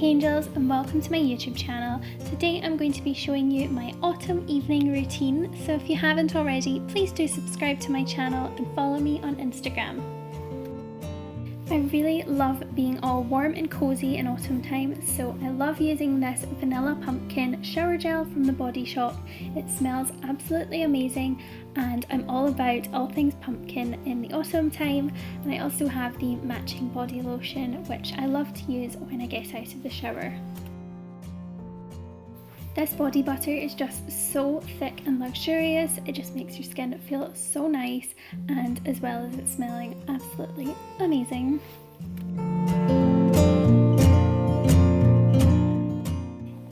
angels and welcome to my YouTube channel. Today I'm going to be showing you my autumn evening routine, so if you haven't already, please do subscribe to my channel and follow me on Instagram. I really love being all warm and cozy in autumn time, so I love using this vanilla pumpkin shower gel from the Body Shop. It smells absolutely amazing and I'm all about all things pumpkin in the autumn time, and I also have the matching body lotion which I love to use when I get out of the shower. This body butter is just so thick and luxurious, it just makes your skin feel so nice, and as well as it smelling absolutely amazing.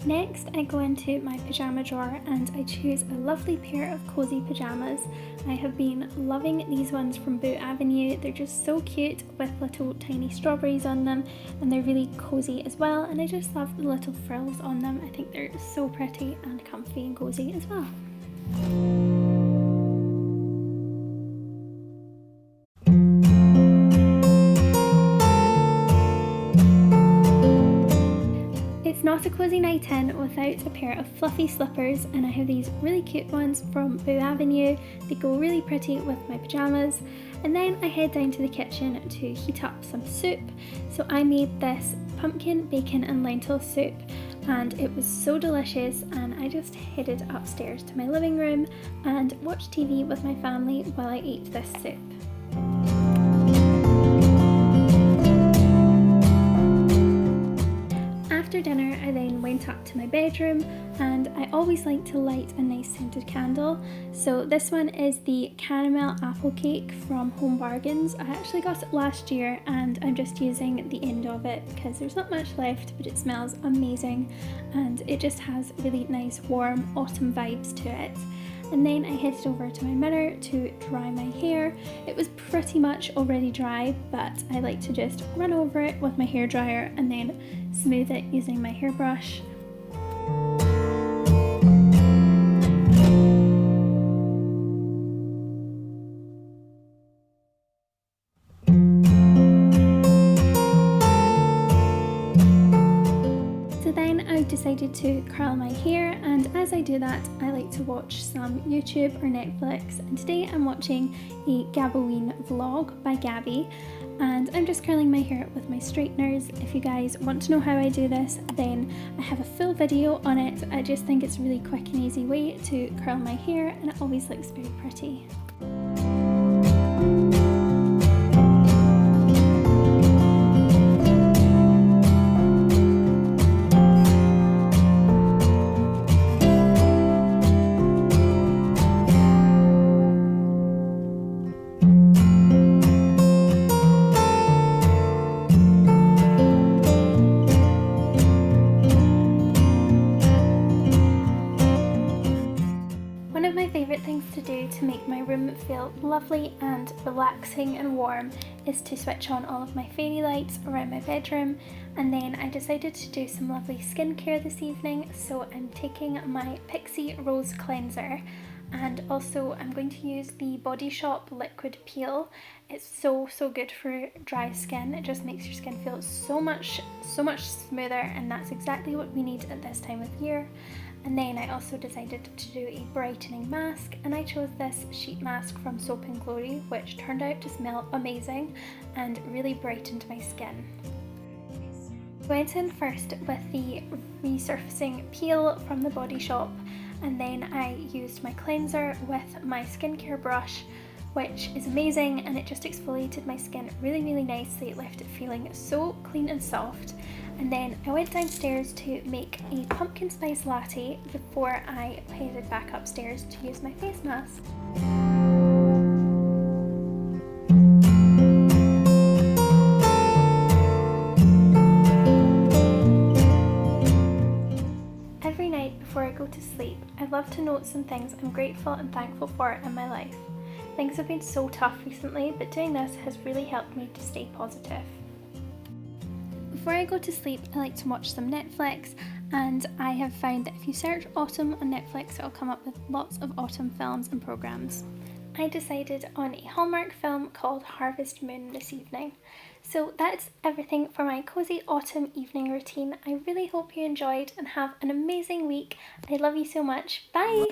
Next, I go into my pyjama drawer and I choose a lovely pair of Cosy pajamas. I have been loving these ones from Boux Avenue. They're just so cute with little tiny strawberries on them, and they're really cozy as well, and I just love the little frills on them. I think they're so pretty and comfy and cozy as well. It's not a cozy night in without a pair of fluffy slippers, and I have these really cute ones from Boux Avenue. They go really pretty with my pyjamas. And then I head down to the kitchen to heat up some soup. So I made this pumpkin, bacon and lentil soup and it was so delicious, and I just headed upstairs to my living room and watched TV with my family while I ate this soup. After dinner, I then went up to my bedroom, and I always like to light a nice scented candle. So this one is the caramel apple cake from Home Bargains. I actually got it last year and I'm just using the end of it because there's not much left, but it smells amazing and it just has really nice warm autumn vibes to it. And then I headed over to my mirror to dry my hair. It was pretty much already dry, but I like to just run over it with my hairdryer and then smooth it using my hairbrush. I decided to curl my hair, and as I do that I like to watch some YouTube or Netflix, and today I'm watching a Gabaween vlog by Gabby and I'm just curling my hair with my straighteners. If you guys want to know how I do this, then I have a full video on it. I just think it's a really quick and easy way to curl my hair and it always looks very pretty. To do to make my room feel lovely and relaxing and warm is to switch on all of my fairy lights around my bedroom, and then I decided to do some lovely skincare this evening, so I'm taking my Pixie Rose Cleanser and also I'm going to use the Body Shop liquid peel. It's so good for dry skin. It just makes your skin feel so much smoother, and that's exactly what we need at this time of year. And then I also decided to do a brightening mask, and I chose this sheet mask from Soap & Glory, which turned out to smell amazing and really brightened my skin. I went in first with the resurfacing peel from the Body Shop, and then I used my cleanser with my skincare brush, which is amazing, and it just exfoliated my skin really nicely. It left it feeling so clean and soft. And then I went downstairs to make a pumpkin spice latte before I headed back upstairs to use my face mask. Every night before I go to sleep, I love to note some things I'm grateful and thankful for in my life. Things have been so tough recently, but doing this has really helped me to stay positive. Before I go to sleep, I like to watch some Netflix, and I have found that if you search autumn on Netflix, it'll come up with lots of autumn films and programs. I decided on a Hallmark film called Harvest Moon this evening. So that's everything for my cozy autumn evening routine. I really hope you enjoyed and have an amazing week. I love you so much. Bye!